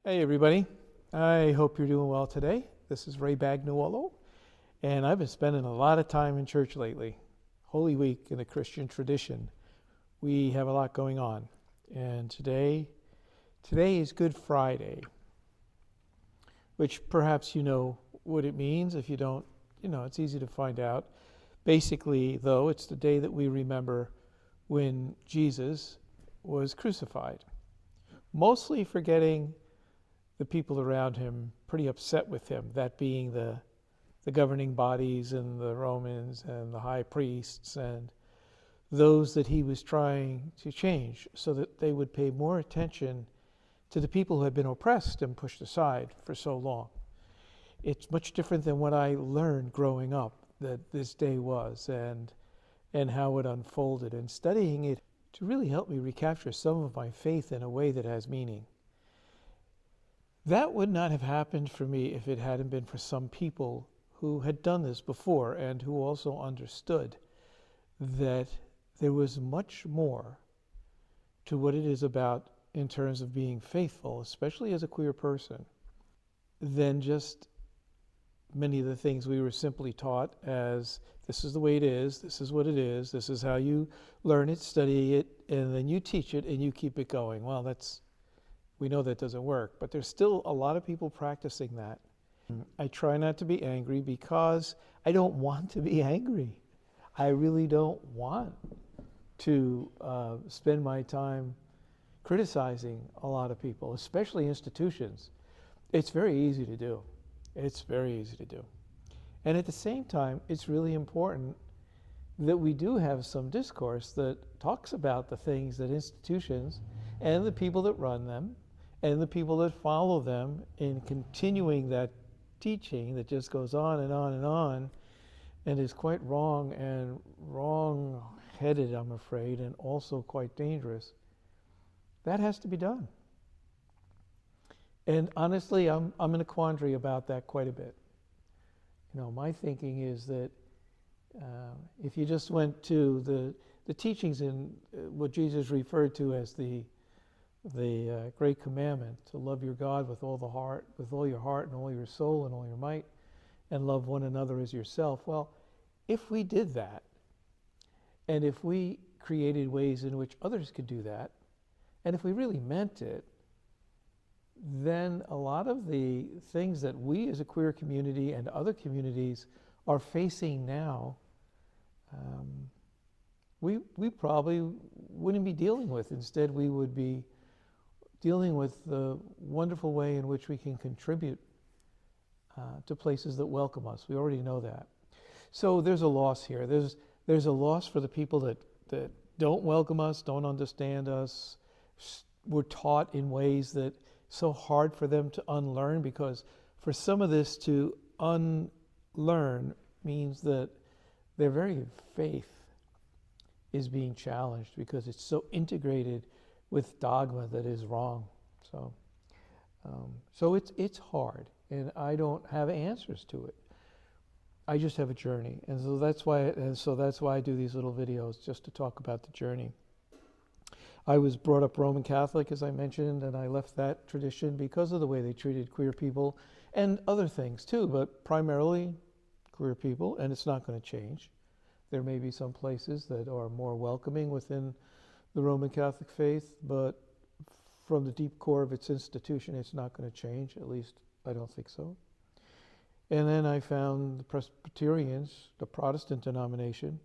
Hey everybody, I hope you're doing well today. This is Ray Bagnuolo, and I've been spending a lot of time in church lately. Holy Week in the Christian tradition, we have a lot going on. And today is Good Friday, which perhaps you know what it means. If you don't, it's easy to find out. Basically, though, it's the day that we remember when Jesus was crucified, mostly forgetting the people around him pretty upset with him, that being the governing bodies and the Romans and the high priests and those that he was trying to change so that they would pay more attention to the people who had been oppressed and pushed aside for so long. It's much different than what I learned growing up that this day was and how it unfolded, and studying it to really help me recapture some of my faith in a way that has meaning. That would not have happened for me if it hadn't been for some people who had done this before and who also understood that there was much more to what it is about in terms of being faithful, especially as a queer person, than just many of the things we were simply taught as this is the way it is, this is what it is, this is how you learn it, study it, and then you teach it and you keep it going. Well, we know that doesn't work, but there's still a lot of people practicing that. I try not to be angry because I don't want to be angry. I really don't want to spend my time criticizing a lot of people, especially institutions. It's very easy to do. It's very easy to do. And at the same time, it's really important that we do have some discourse that talks about the things that institutions and the people that run them and the people that follow them in continuing that teaching that just goes on and on and on and is quite wrong and wrong-headed, I'm afraid, and also quite dangerous. That has to be done. And honestly, I'm in a quandary about that quite a bit. My thinking is that if you just went to the teachings in what Jesus referred to as the great commandment, to love your God with all the heart, with all your heart and all your soul and all your might, and love one another as yourself. Well, if we did that, and if we created ways in which others could do that, and if we really meant it, then a lot of the things that we as a queer community and other communities are facing now, we probably wouldn't be dealing with. Instead, we would be dealing with the wonderful way in which we can contribute to places that welcome us. We already know that. So there's a loss here. There's a loss for the people that don't welcome us, don't understand us, were taught in ways that so hard for them to unlearn, because for some of this to unlearn means that their very faith is being challenged because it's so integrated with dogma that is wrong. So it's hard, and I don't have answers to it. I just have a journey, and so that's why I do these little videos, just to talk about the journey. I was brought up Roman Catholic, as I mentioned, and I left that tradition because of the way they treated queer people and other things too, but primarily queer people, and it's not going to change. There may be some places that are more welcoming within the Roman Catholic faith, but from the deep core of its institution, it's not going to change. At least I don't think so. And then I found the Presbyterians, the Protestant denomination.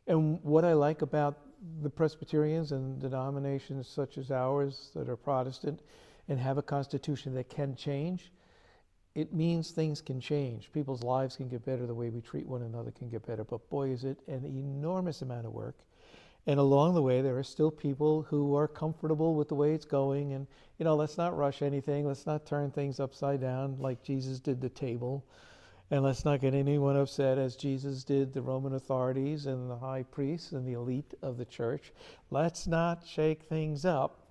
And what I like about the Presbyterians and denominations such as ours that are Protestant and have a constitution that can change, it means things can change. People's lives can get better. The way we treat one another can get better. But boy, is it an enormous amount of work. And along the way, there are still people who are comfortable with the way it's going. And, let's not rush anything. Let's not turn things upside down like Jesus did the table. And let's not get anyone upset as Jesus did the Roman authorities and the high priests and the elite of the church. Let's not shake things up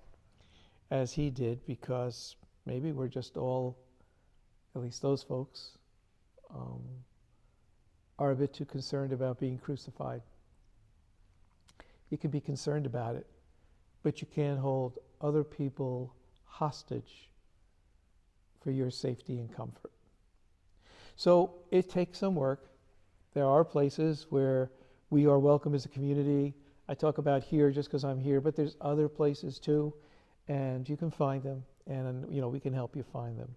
as he did, because maybe we're just all, at least those folks, are a bit too concerned about being crucified. You can be concerned about it, but you can't hold other people hostage for your safety and comfort. So it takes some work. There are places where we are welcome as a community. I talk about here just because I'm here, but there's other places too, and you can find them, and we can help you find them.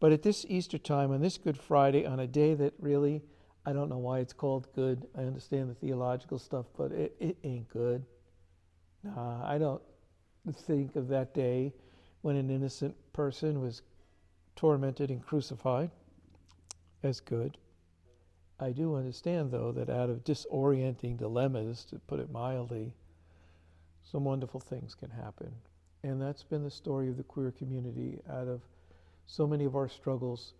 But at this Easter time, on this Good Friday, on a day that really, I don't know why it's called good. I understand the theological stuff, but it ain't good. I don't think of that day when an innocent person was tormented and crucified as good. I do understand, though, that out of disorienting dilemmas, to put it mildly, some wonderful things can happen. And that's been the story of the queer community. Out of so many of our struggles,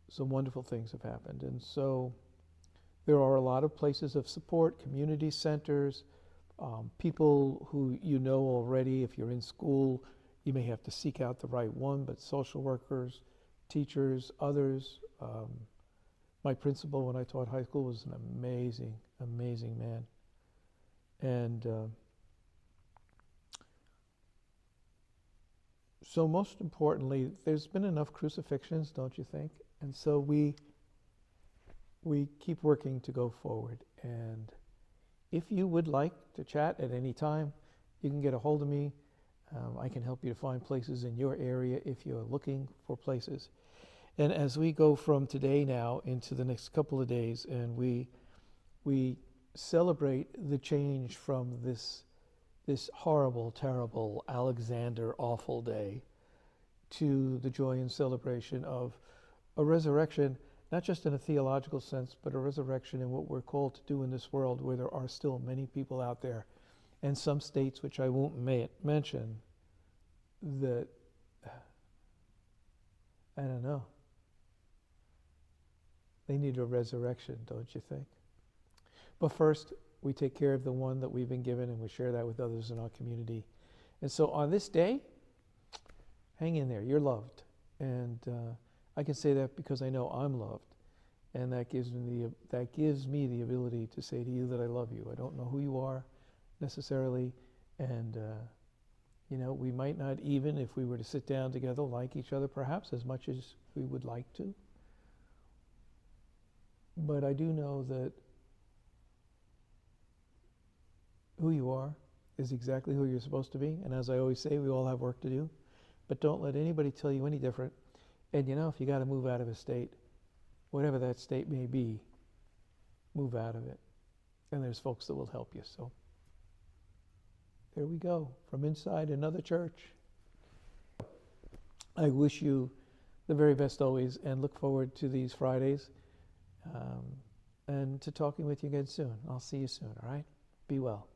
some wonderful things have happened. And so there are a lot of places of support, community centers, people who you know already. If you're in school, you may have to seek out the right one, but social workers, teachers, others. My principal when I taught high school was an amazing, amazing man. And so most importantly, there's been enough crucifixions, don't you think? And so we keep working to go forward. And if you would like to chat at any time, you can get a hold of me. I can help you to find places in your area if you're looking for places. And as we go from today now into the next couple of days, and we celebrate the change from this horrible, terrible, Alexander awful day to the joy and celebration of a resurrection, not just in a theological sense, but a resurrection in what we're called to do in this world, where there are still many people out there, and some states, which I won't mention, that, I don't know, they need a resurrection, don't you think? But first, we take care of the one that we've been given, and we share that with others in our community. And so on this day, hang in there. You're loved. And I can say that because I know I'm loved. And that gives me the ability to say to you that I love you. I don't know who you are necessarily. And, we might not even, if we were to sit down together, like each other perhaps as much as we would like to. But I do know that who you are is exactly who you're supposed to be. And as I always say, we all have work to do. But don't let anybody tell you any different. And if you got to move out of a state, whatever that state may be, move out of it. And there's folks that will help you. So there we go, from inside another church. I wish you the very best always, and look forward to these Fridays. And to talking with you again soon. I'll see you soon, all right? Be well.